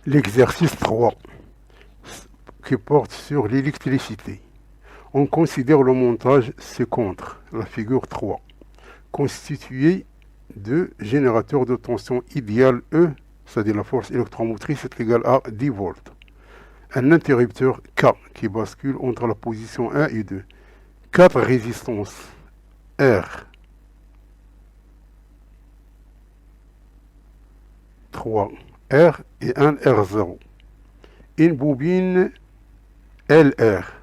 L'exercice 3 qui porte sur l'électricité. On considère le montage ci-contre, la figure 3, constitué de générateurs de tension idéal E, c'est-à-dire la force électromotrice est égale à 10 volts. Un interrupteur K qui bascule entre la position 1 et 2. 4 résistances R, 3 R et un R0. Une bobine LR,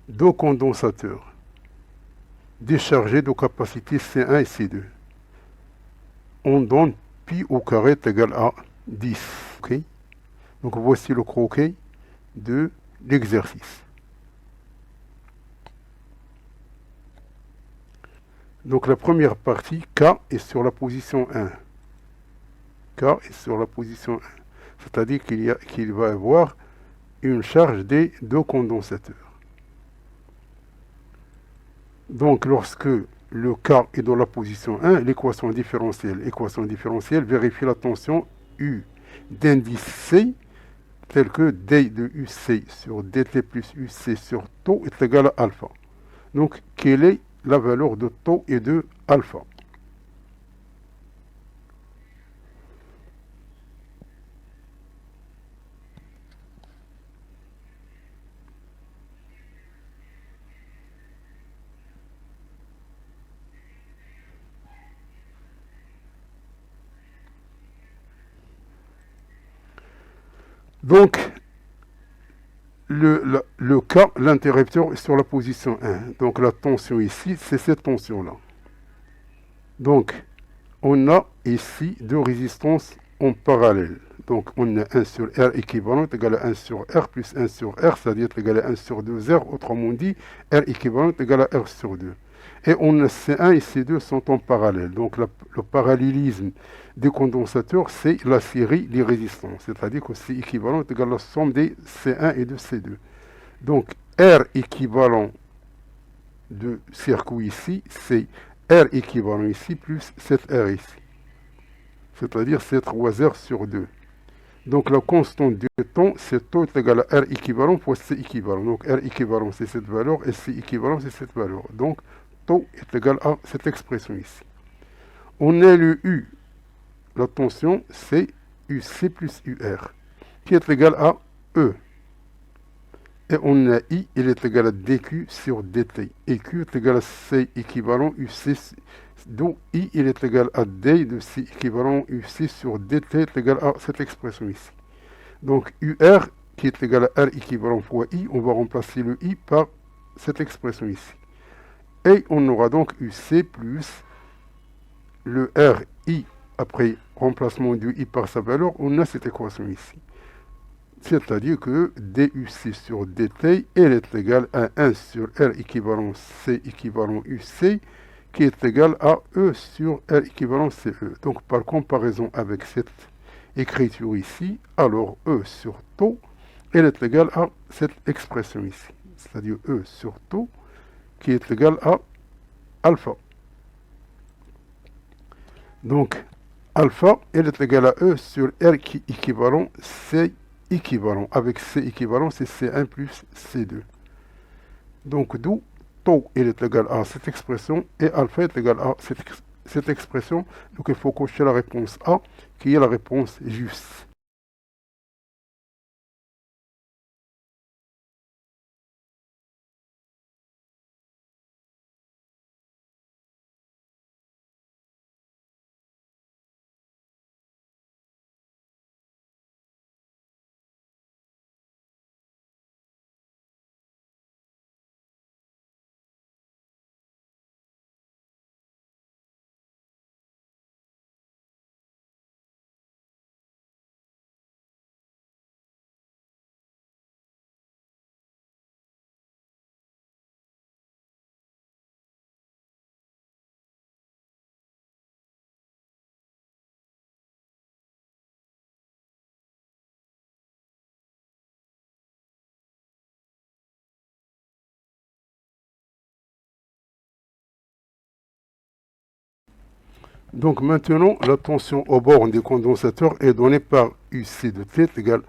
deux condensateurs déchargés de capacité C1 et C2. On donne pi au carré est égal à 10. Okay. Donc voici le croquis de l'exercice. Donc la première partie, K est sur la position 1. K est sur la position 1. C'est-à-dire qu'il va y avoir une charge des deux condensateurs. Donc lorsque le K est dans la position 1, l'équation différentielle vérifie la tension U d'indice C, tel que D de UC sur DT plus UC sur taux est égal à alpha. Donc, quelle est la valeur de taux et de alpha? Donc, le K, l'interrupteur est sur la position 1. Donc, la tension ici, c'est cette tension-là. Donc, on a ici deux résistances en parallèle. Donc, on a 1 sur R équivalent égal à 1 sur R plus 1 sur R, c'est-à-dire égal à 1 sur 2R. Autrement dit, R équivalent égal à R sur 2. Et on a C1 et C2 sont en parallèle. Donc, le parallélisme des condensateurs, c'est la série des résistances. C'est-à-dire que c'est équivalent égal à la somme des C1 et de C2. Donc, R équivalent de circuit ici, c'est R équivalent ici plus 7R ici. C'est-à-dire c'est 3R sur 2. Donc la constante du temps, c'est taux est égal à R équivalent fois C équivalent. Donc R équivalent, c'est cette valeur, et C équivalent, c'est cette valeur. Donc taux est égal à cette expression ici. On a le U, la tension, c'est UC plus UR, qui est égal à E. Et on a I, il est égal à dQ sur dt. Et Q est égal à C équivalent UC, dont I, il est égal à D de C équivalent UC sur dt est égal à cette expression ici. Donc UR, qui est égal à R équivalent fois I, on va remplacer le I par cette expression ici. Et on aura donc UC plus le RI, après remplacement du I par sa valeur, on a cette équation ici. C'est-à-dire que DUC sur DT, elle est égale à 1 sur R équivalent C équivalent UC, qui est égal à E sur R équivalent CE. Donc par comparaison avec cette écriture ici, alors E sur taux, elle est égale à cette expression ici. C'est-à-dire E sur taux, qui est égal à alpha. Donc alpha, elle est égale à E sur R qui équivalent C équivalent. Avec C équivalent, c'est C1 plus C2. Donc, d'où tau il est égal à cette expression et alpha est égal à cette expression. Donc, il faut cocher la réponse A, qui est la réponse juste. Donc maintenant, la tension au borne des condensateurs est donnée par UC de T égale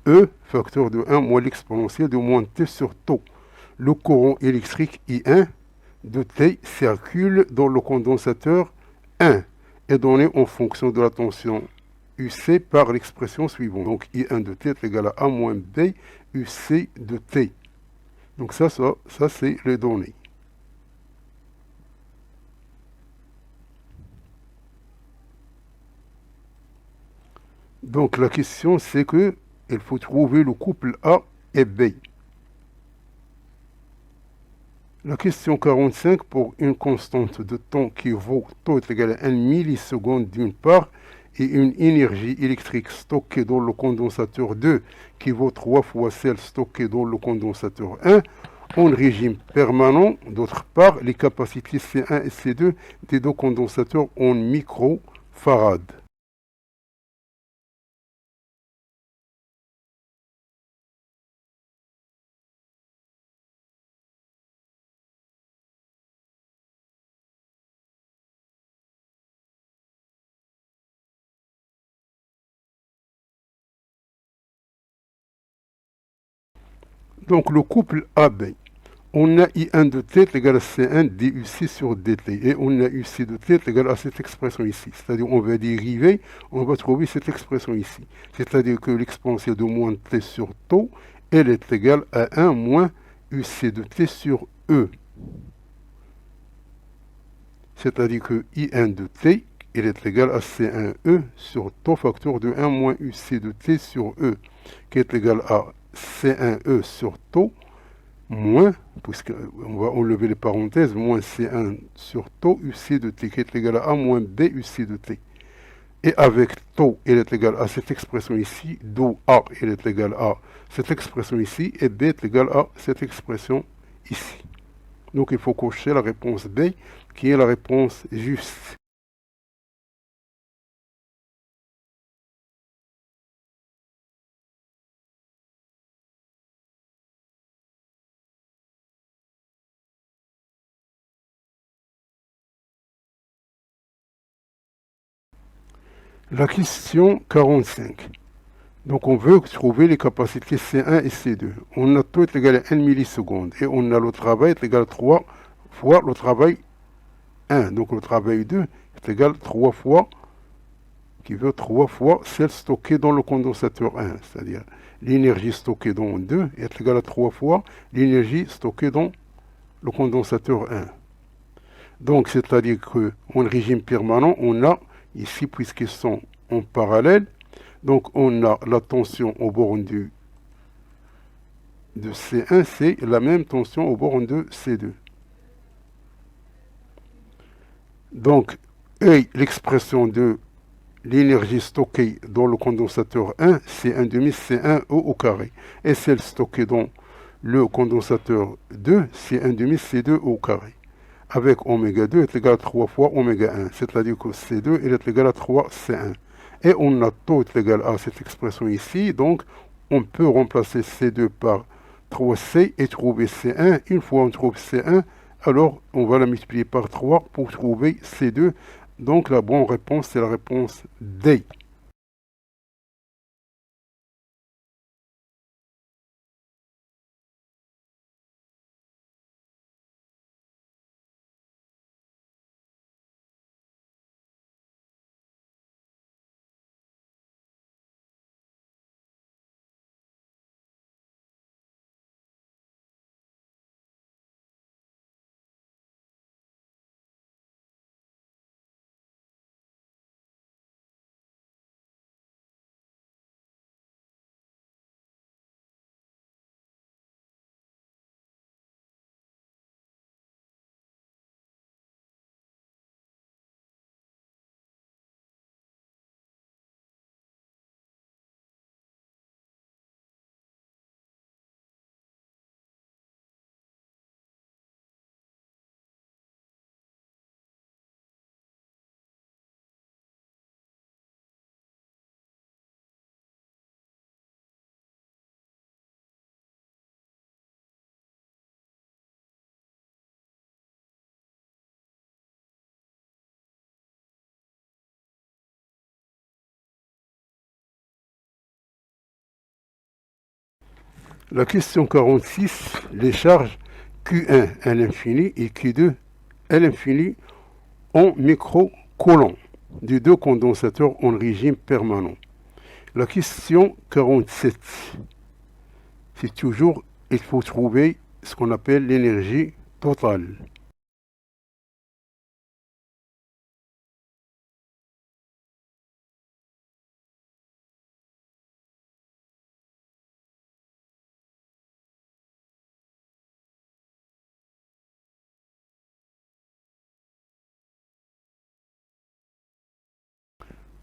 E facteur de 1 moins l'exponentielle de moins T sur tau. Le courant électrique I1 de T circule dans le condensateur 1 est donné en fonction de la tension UC par l'expression suivante. Donc I1 de T est égal à A moins B UC de T. Donc ça c'est les données. Donc la question c'est que il faut trouver le couple A et B. La question 45, pour une constante de temps qui vaut tau est égal à 1 milliseconde d'une part et une énergie électrique stockée dans le condensateur 2 qui vaut 3 fois celle stockée dans le condensateur 1 en régime permanent, d'autre part, les capacités C1 et C2 des deux condensateurs en microfarad. Donc le couple AB, on a I1 de T égale à C1 DUC sur DT. Et on a UC de T égale à cette expression ici. C'est-à-dire on va dériver, on va trouver cette expression ici. C'est-à-dire que l'exponentielle de moins T sur tau, elle est égale à 1 moins UC de T sur E. C'est-à-dire que I1 de T, elle est égale à C1E sur tau facteur de 1 moins UC de T sur E, qui est égal à C1E sur tau moins, puisqu'on va enlever les parenthèses, moins C1 sur tau UC de T, qui est égal à A moins B UC de T. Et avec tau, il est égal à cette expression ici, d'où A, il est égal à cette expression ici, et B est égal à cette expression ici. Donc il faut cocher la réponse B, qui est la réponse juste. La question 45. Donc on veut trouver les capacités C1 et C2. On a taux est égal à 1 milliseconde et on a le travail est égal à 3 fois le travail 1. Donc le travail 2 est égal à 3 fois, qui veut 3 fois celle stockée dans le condensateur 1. C'est-à-dire l'énergie stockée dans 2 est égale à 3 fois l'énergie stockée dans le condensateur 1. Donc c'est-à-dire qu'en régime permanent, on a ici, puisqu'ils sont en parallèle, donc on a la tension au borne de C1, c'est la même tension au borne de C2. Donc, l'expression de l'énergie stockée dans le condensateur 1, c'est 1 demi C1E au carré. Et celle stockée dans le condensateur 2, c'est 1 demi C2 au carré. Avec oméga 2 est égal à 3 fois oméga 1, c'est-à-dire que C2 est égal à 3 C1. Et on a taux est égal à cette expression ici, donc on peut remplacer C2 par 3C et trouver C1. Une fois on trouve C1, alors on va la multiplier par 3 pour trouver C2. Donc la bonne réponse, c'est la réponse D. La question 46, les charges Q1 à l'infini et Q2 à l'infini en microcoulomb de deux condensateurs en régime permanent. La question 47, c'est toujours, il faut trouver ce qu'on appelle l'énergie totale.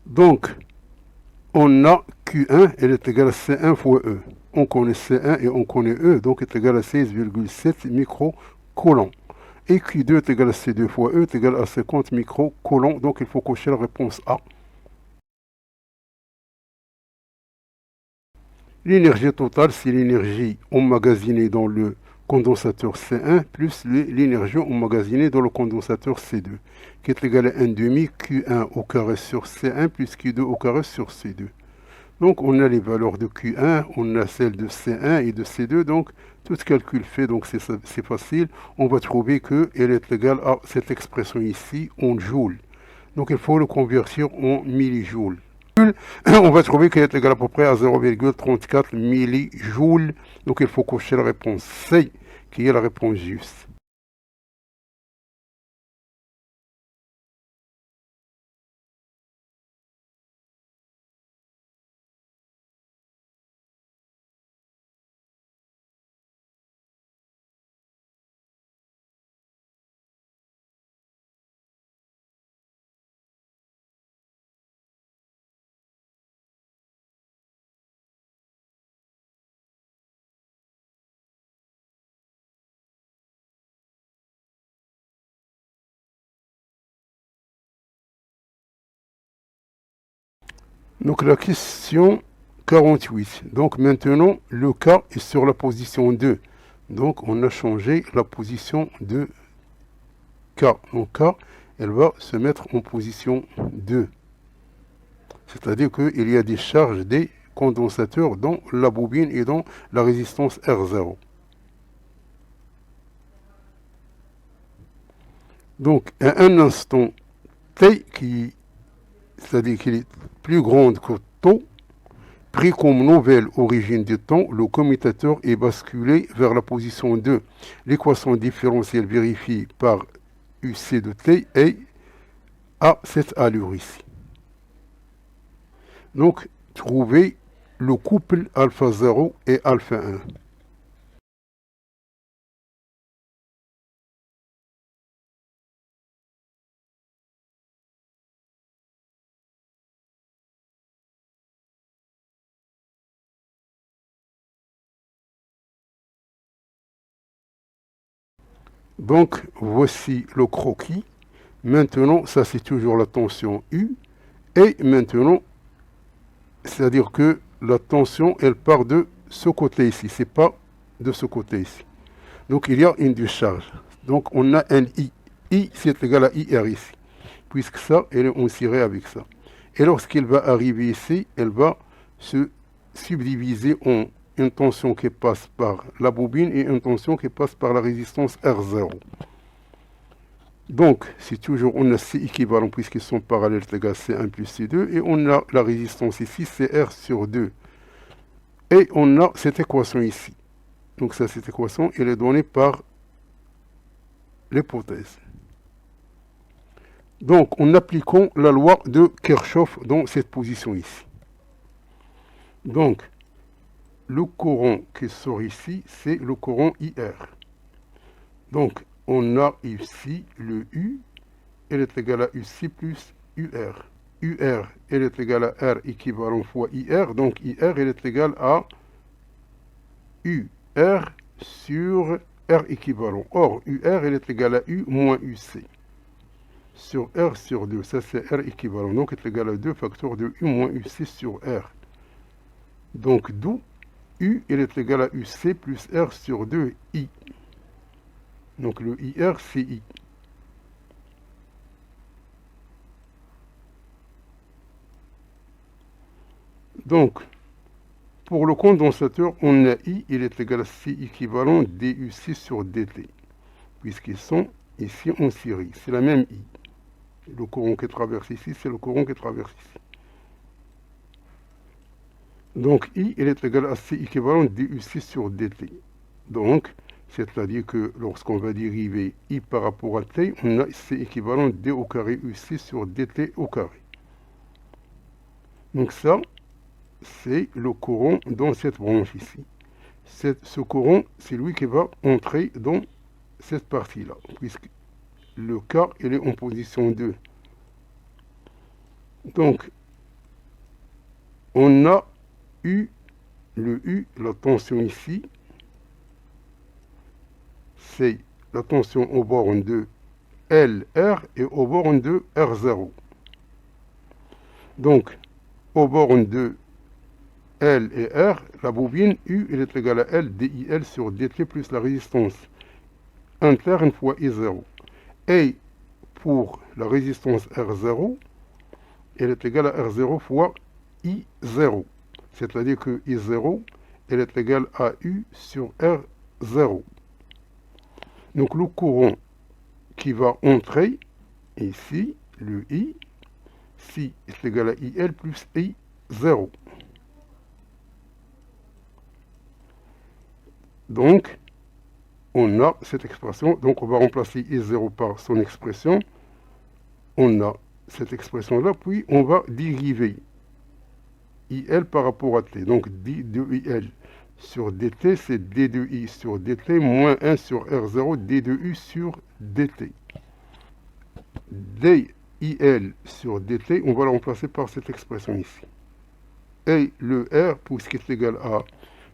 Donc, on a Q1, elle est égale à C1 fois E. On connaît C1 et on connaît E, donc elle est égale à 16,7 microcoulombs. Et Q2 est égal à C2 fois E est égal à 50 microcoulombs, donc il faut cocher la réponse A. L'énergie totale, c'est l'énergie emmagasinée dans le condensateur C1 plus l'énergie emmagasinée dans le condensateur C2, qui est égal à 1 demi Q1 au carré sur C1 plus Q2 au carré sur C2. Donc on a les valeurs de Q1, on a celles de C1 et de C2, donc tout ce calcul fait, donc c'est facile. On va trouver qu'elle est égale à cette expression ici en joules. Donc il faut le convertir en millijoules. On va trouver qu'elle est égale à peu près à 0,34 millijoules. Donc il faut cocher la réponse C, qui est la réponse juste. Donc la question 48. Donc maintenant, le K est sur la position 2. Donc on a changé la position de K. Donc K, elle va se mettre en position 2. C'est-à-dire qu'il y a des charges des condensateurs dans la bobine et dans la résistance R0. Donc à un instant T, c'est-à-dire qu'il est plus grande que tau, pris comme nouvelle origine du temps, le commutateur est basculé vers la position 2. L'équation différentielle vérifiée par UC de T est à cette allure ici. Donc, trouver le couple alpha 0 et alpha 1. Donc, voici le croquis. Maintenant, ça c'est toujours la tension U. Et maintenant, c'est-à-dire que la tension, elle part de ce côté ici. C'est pas de ce côté ici. Donc, il y a une décharge. Donc, on a un I. I, c'est égal à IR ici. Puisque ça, elle est en ciré avec ça. Et lorsqu'elle va arriver ici, elle va se subdiviser en une tension qui passe par la bobine et une tension qui passe par la résistance R0. Donc, c'est toujours, on a C équivalent puisqu'ils sont parallèles, c'est égal à C1 plus C2. Et on a la résistance ici, c'est R sur 2. Et on a cette équation ici. Donc ça, cette équation, elle est donnée par l'hypothèse. Donc, en appliquant la loi de Kirchhoff dans cette position ici. Donc, le courant qui sort ici, c'est le courant IR. Donc, on a ici le U, elle est égale à UC plus UR. UR, elle est égale à R équivalent fois IR. Donc, IR, elle est égale à UR sur R équivalent. Or, UR, elle est égale à U moins UC. Sur R sur 2, ça c'est R équivalent. Donc, est égal à 2 facteurs de U moins UC sur R. Donc, d'où U, il est égal à UC plus R sur 2 I. Donc, le IR, c'est I. Donc, Pour le condensateur, on a I, il est égal à C équivalent DU6 sur DT, puisqu'ils sont ici en série. C'est la même I. Le courant qui traverse ici, c'est le courant qui traverse ici. Donc I, il est égal à C équivalent DU6 sur DT. Donc, c'est-à-dire que lorsqu'on va dériver I par rapport à T, on a C équivalent D au carré U6 sur DT au carré. Donc ça, c'est le courant dans cette branche ici. Ce courant, c'est lui qui va entrer dans cette partie-là, puisque le K, il est en position 2. Donc, on a U, le U, la tension ici, c'est la tension au borne de LR et au borne de R0. Donc, au borne de L et R, la bobine U, elle est égale à L DIL sur DT plus la résistance interne fois I0. Et pour la résistance R0, elle est égale à R0 fois I0. C'est-à-dire que I0, elle est égale à U sur R0. Donc le courant qui va entrer ici, le I, si est égal à IL plus I0. Donc, on a cette expression. Donc, on va remplacer I0 par son expression. On a cette expression-là, puis on va dériver IL par rapport à T. Donc, D de IL sur DT, c'est D de I sur DT, moins 1 sur R0, D de U sur DT. DIL sur DT, on va le remplacer par cette expression ici. Et le R, puisqu'il est égal à,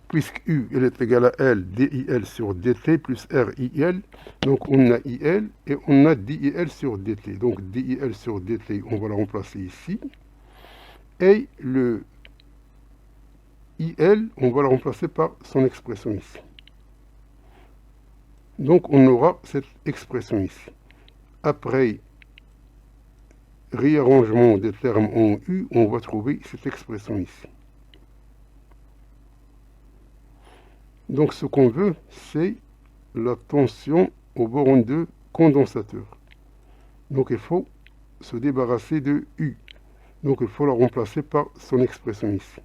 puisque U il est égal à L, DIL sur DT plus RIL, donc on a IL et on a DIL sur DT. Donc DIL sur DT, on va le remplacer ici. Et le IL, on va le remplacer par son expression ici. Donc on aura cette expression ici. Après réarrangement des termes en U, on va trouver cette expression ici. Donc ce qu'on veut, c'est la tension au borne de condensateur. Donc il faut se débarrasser de U. Donc il faut la remplacer par son expression ici.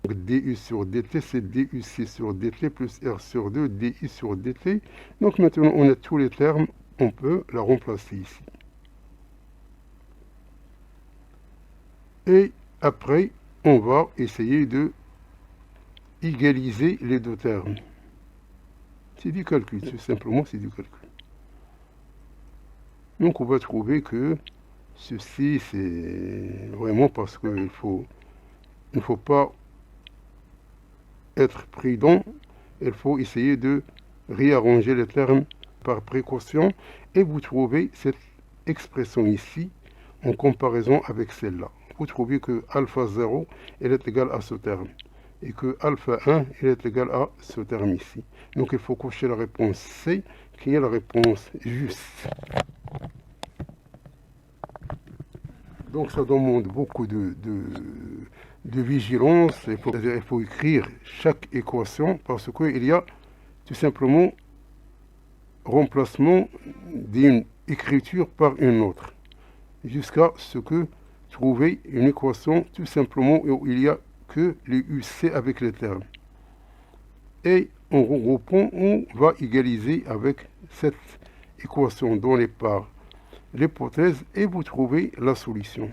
Donc DU sur DT, c'est DUC sur DT plus R sur 2, DI sur DT. Donc maintenant on a tous les termes, on peut la remplacer ici. Et après, on va essayer de égaliser les deux termes. C'est du calcul, tout simplement, c'est du calcul. Donc on va trouver que ceci, c'est vraiment parce qu'il ne faut pas être prudent, il faut essayer de réarranger les termes par précaution et vous trouvez cette expression ici en comparaison avec celle-là. Vous trouvez que alpha 0 elle est égale à ce terme et que alpha 1 elle est égale à ce terme ici. Donc il faut cocher la réponse C qui est la réponse juste. Donc ça demande beaucoup de vigilance. Il faut écrire chaque équation parce qu'il y a tout simplement remplacement d'une écriture par une autre jusqu'à ce que trouver une équation tout simplement où il n'y a que les UC avec les termes. Et en regroupant, on va égaliser avec cette équation dont les parts l'hypothèse et vous trouvez la solution.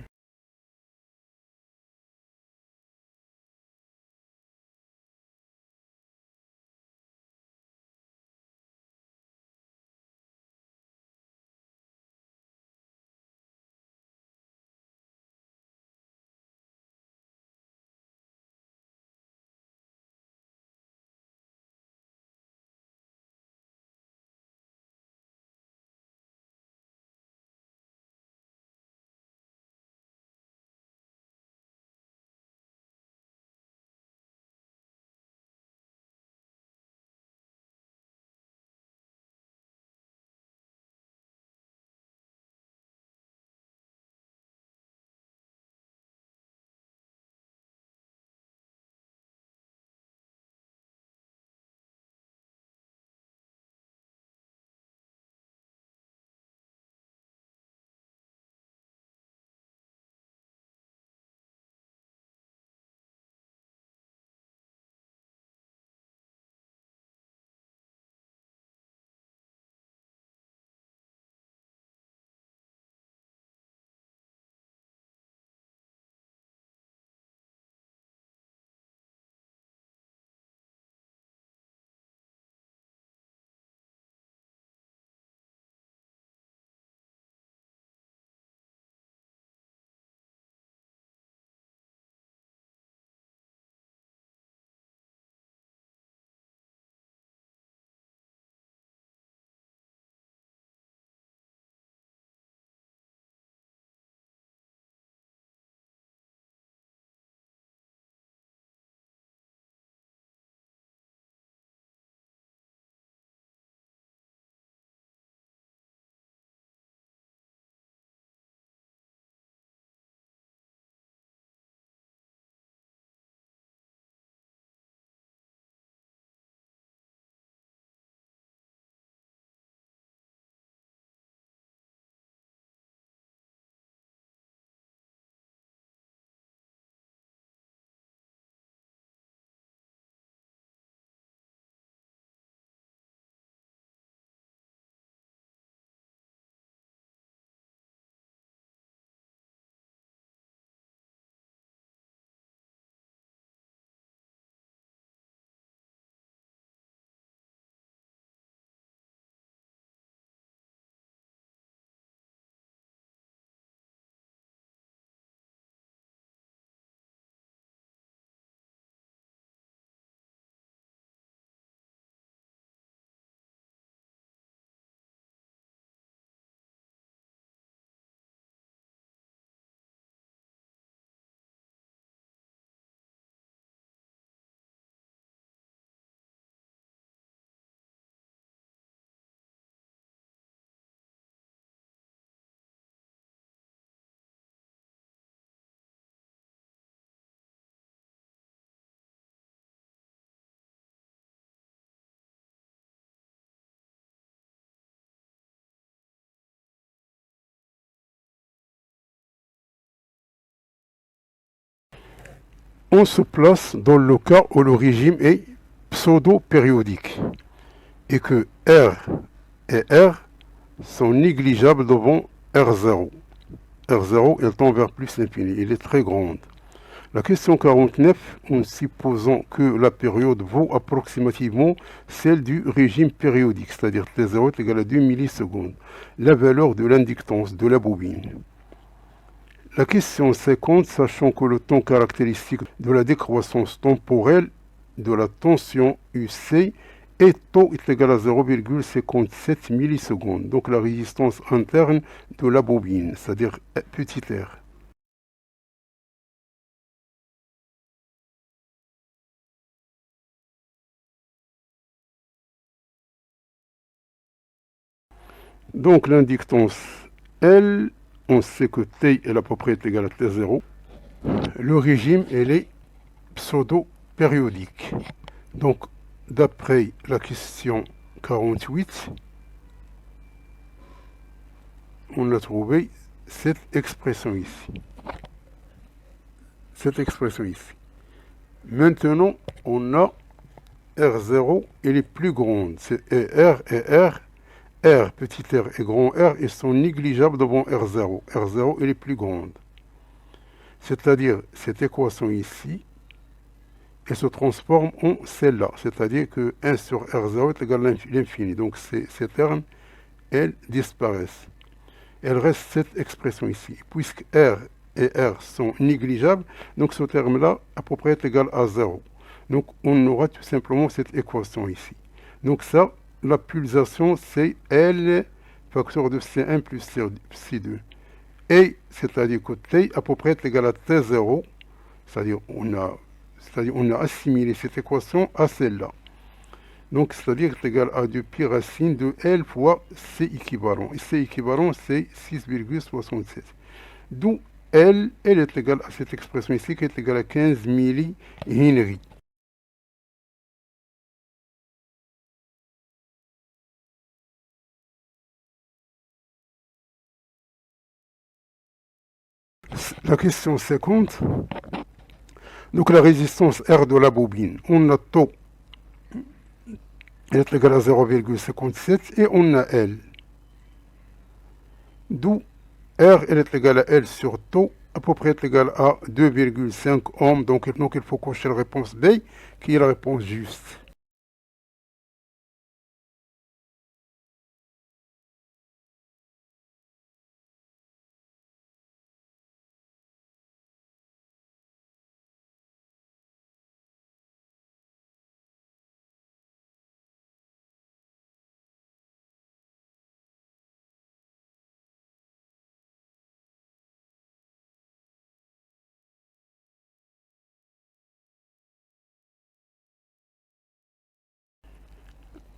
On se place dans le cas où le régime est pseudo-périodique et que R et R sont négligeables devant R0. R0, elle tend vers plus l'infini, elle est très grande. La question 49, en supposant que la période vaut approximativement celle du régime périodique, c'est-à-dire T0 est égal à 2 millisecondes, la valeur de l'inductance de la bobine. La question 50, sachant que le temps caractéristique de la décroissance temporelle de la tension UC et taux est égal à 0,57 millisecondes, donc la résistance interne de la bobine, c'est-à-dire petit r. Donc l'inductance L, on sait que T est à peu près égal à T0. Le régime, elle est pseudo-périodique. Donc, d'après la question 48, on a trouvé cette expression ici. Maintenant, on a R0, elle est plus grande. C'est R et R. R, petit r et grand R, ils sont négligeables devant R0. R0, elle est plus grande. C'est-à-dire, cette équation ici, elle se transforme en celle-là. C'est-à-dire que 1 sur R0 est égal à l'infini. Donc, ces termes, elles disparaissent. Il reste cette expression ici. Puisque R et R sont négligeables, donc ce terme-là, à peu près, est égal à 0. Donc, on aura tout simplement cette équation ici. Donc, ça, la pulsation, c'est L facteur de C1 plus C2. Et, c'est-à-dire que T, à peu près, est égal à T0. C'est-à-dire, on a assimilé cette équation à celle-là. Donc, c'est-à-dire que c'est égal à 2 pi racine de L fois C équivalent. Et C équivalent, c'est 6,67. D'où L, elle est égale à cette expression ici, qui est égale à 15 millihenry. La question 50. Donc, la résistance R de la bobine. On a taux, elle est égale à 0,57 et on a L. D'où R, elle est égale à L sur taux, à peu près est égal à 2,5 ohms. Donc, il faut cocher la réponse B, qui est la réponse juste.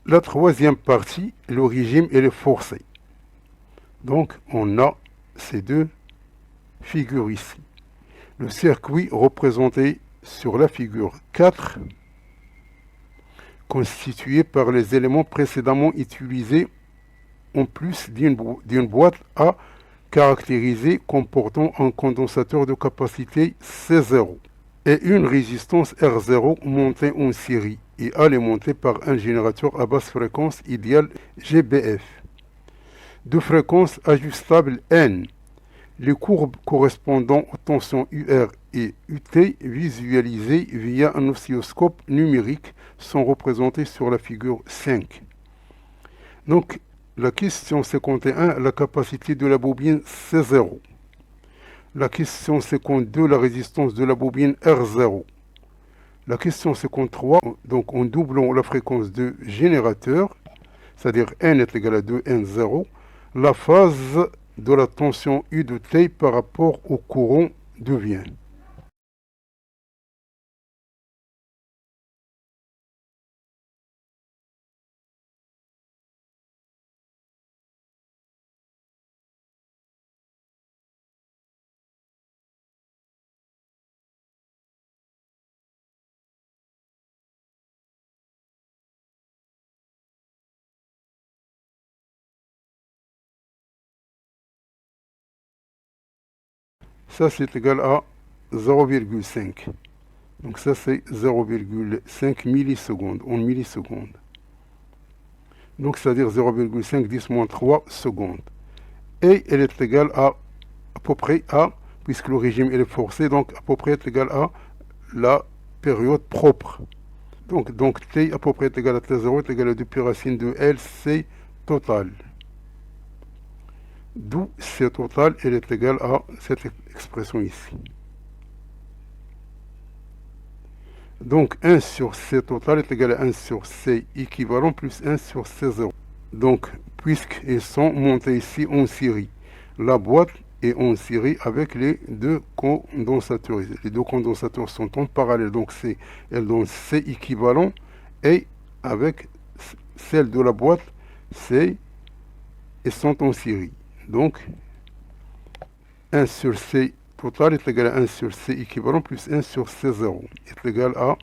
La troisième partie, le régime et le forcé. Donc, on a ces deux figures ici. Le circuit représenté sur la figure 4, constitué par les éléments précédemment utilisés en plus d'une boîte à caractériser comportant un condensateur de capacité C0 et une résistance R0 montée en série et alimentée par un générateur à basse fréquence idéal GBF. De fréquence ajustable N. Les courbes correspondant aux tensions UR et UT visualisées via un oscilloscope numérique sont représentées sur la figure 5. Donc, la question 51, la capacité de la bobine C0. La question 52, la résistance de la bobine R0. La question 53, donc en doublant la fréquence de générateur, c'est-à-dire N est égal à 2N0, la phase de la tension U de T par rapport au courant devient. Ça, c'est égal à 0,5. Donc ça c'est 0,5 millisecondes, en millisecondes. Donc c'est-à-dire 0,5 10 moins 3 secondes. Et elle est égale à peu près à, puisque le régime est forcé, donc à peu près est égal à la période propre. Donc T à peu près est égal à T0 est égal à 2 pi racine de LC total. D'où C total, elle est égale à cette expression ici. Donc 1 sur C total est égal à 1 sur C équivalent plus 1 sur C0. Donc, puisqu'ils sont montés ici en série, la boîte est en série avec les deux condensateurs. Les deux condensateurs sont en parallèle, donc elles donnent C équivalent, et avec celle de la boîte, elles sont en série. Donc, 1 sur C total est égal à 1 sur C équivalent plus 1 sur C0 est égal à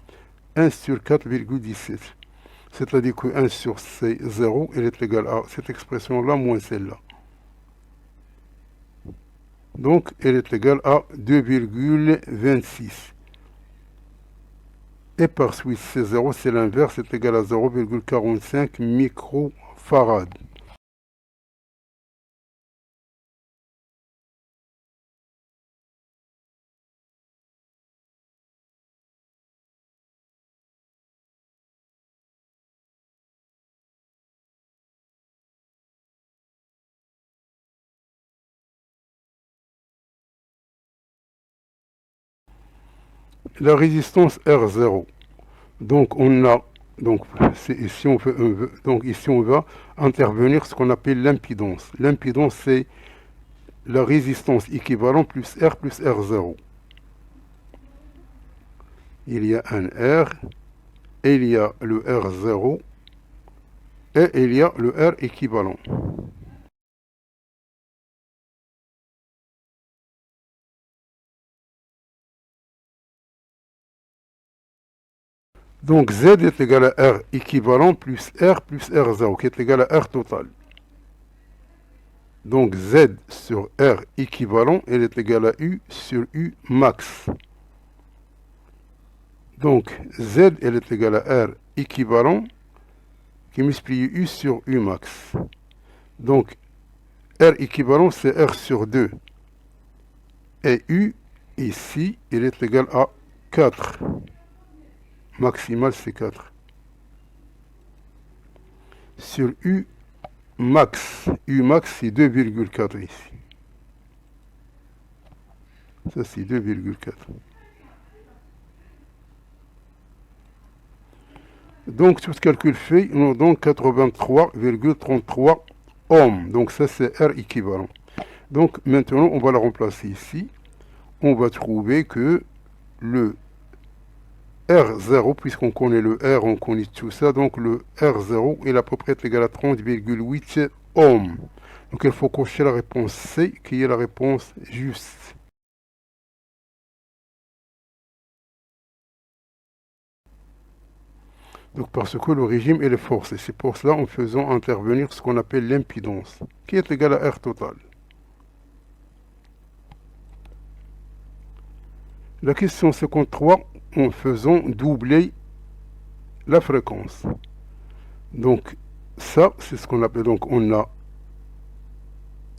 1 sur 4,17. C'est-à-dire que 1 sur C0, elle est égale à cette expression-là moins celle-là. Donc, elle est égale à 2,26. Et par suite, C0, c'est l'inverse, c'est égal à 0,45 microfarad. La résistance R0. Donc on a, ici on va intervenir ce qu'on appelle l'impédance. L'impédance c'est la résistance équivalente plus R0. Il y a un R, et il y a le R0, et il y a le R équivalent. Donc Z est égal à R équivalent plus R0, qui est égal à R total. Donc Z sur R équivalent, elle est égale à U sur U max. Donc Z, elle est égale à R équivalent, qui multiplie U sur U max. Donc R équivalent, c'est R sur 2. Et U, ici, il est égal à 4. Maximal, c'est 4. Sur U max, U max, c'est 2,4 ici. Ça, c'est 2,4. Donc, tout ce calcul fait, nous donne 83,33 ohms. Donc, ça, c'est R équivalent. Donc, maintenant, on va la remplacer ici. On va trouver que le R0, puisqu'on connaît le R, on connaît tout ça, donc le R0 est à peu près égal à 30,8 ohms. Donc il faut cocher la réponse C, qui est la réponse juste. Donc parce que le régime est forcé, c'est pour cela en faisant intervenir ce qu'on appelle l'impédance, qui est égale à R total. La question 53, en faisant doubler la fréquence. Donc ça, c'est ce qu'on appelle, donc on a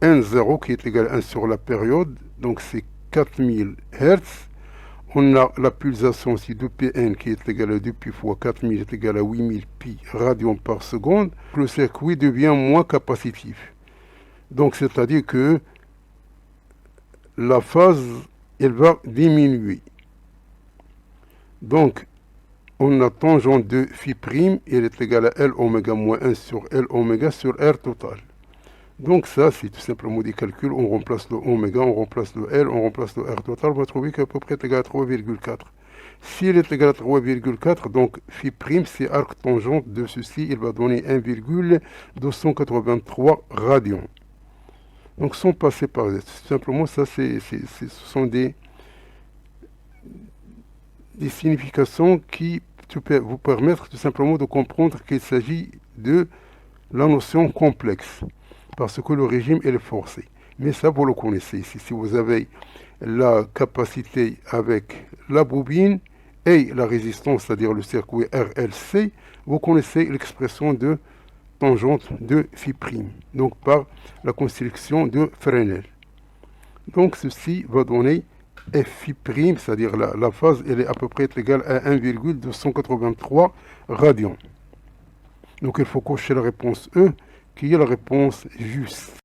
1,0 qui est égal à 1 sur la période, donc c'est 4000 Hz. On a la pulsation ici de Pn qui est égal à 2 pi fois 4000 est égal à 8000 pi radians par seconde. Le circuit devient moins capacitif. Donc c'est-à-dire que la phase, elle va diminuer. Donc on a tangente de phi prime, elle est égale à L oméga moins 1 sur L oméga sur R total. Donc ça, c'est tout simplement des calculs. On remplace le oméga, on remplace le L, on remplace le R total. On va trouver qu'à peu près est égal à 3,4. S'il est égal à 3,4, donc phi prime, c'est arc tangente de ceci, il va donner 1,283 radians. Donc sans passer par Z. Tout simplement, ça, ce sont des significations qui vous permettre tout simplement de comprendre qu'il s'agit de la notion complexe. Parce que le régime est forcé. Mais ça, vous le connaissez ici. Si vous avez la capacité avec la bobine et la résistance, c'est-à-dire le circuit RLC, vous connaissez l'expression de tangente de phi', donc par la construction de Fresnel. Donc ceci va donner F', c'est-à-dire la phase, elle est à peu près égale à 1,283 radians. Donc il faut cocher la réponse E, qui est la réponse juste.